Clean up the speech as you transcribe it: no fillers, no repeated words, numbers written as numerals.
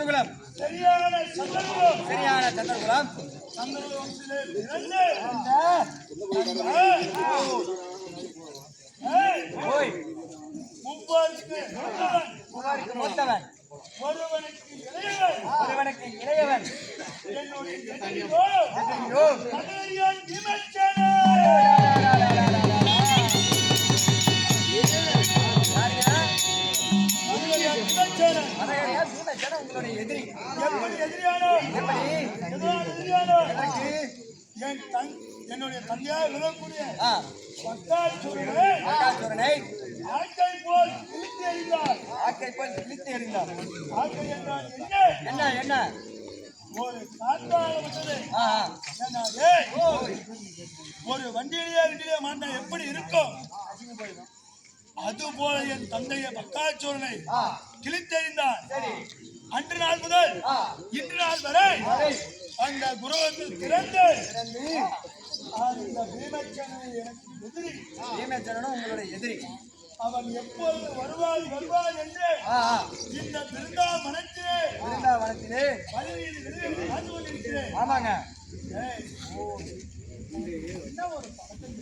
சந்திரகுலம். சரியான சந்திரகுலம். சரியான சந்திரகுலம். சந்திரகுலத்திலே ஓய் மூவருக்கு மூத்தவன், ஒருவனுக்கு இளையவன், ஒருவனுக்கு இளையவன். என்னுடைய எதிரியோ கதிரியன் விமர்சன. உங்களுடைய எதிரி. எப்படி எதிரியானோ? எதிரியானோ? என்னுடைய தந்தையாக விளக்கூடிய பக்காசூரனை ஆக்கை போல் இழுத்து எறிந்தார். ஆக்கை போல் இழுத்து எறிந்தார். ஆக்கை என்றால் என்ன? என்ன? ஒரு காற்றால வந்தது. ஒரு வண்டியிலே மாண்டா எப்படி இருக்கும்? அதுபோல என் தந்தைய பக்காச்சூரனை கிழித்தெறிந்தார். அன்று நாள் முதல் இன்று நாள் வரை அந்த குருவத்தில் திறந்து அந்த பீமச்சனனை எனக்கு எதிரி. பீமச்சனனும் உங்களுடைய எதிரி. அவன் எப்போது வருவான் என்று இந்த பிருந்தாவனத்திலே வாழ்ந்து கொண்டிருக்கிறேன். ஆமாங்க. என்ன ஒரு பழக்கம்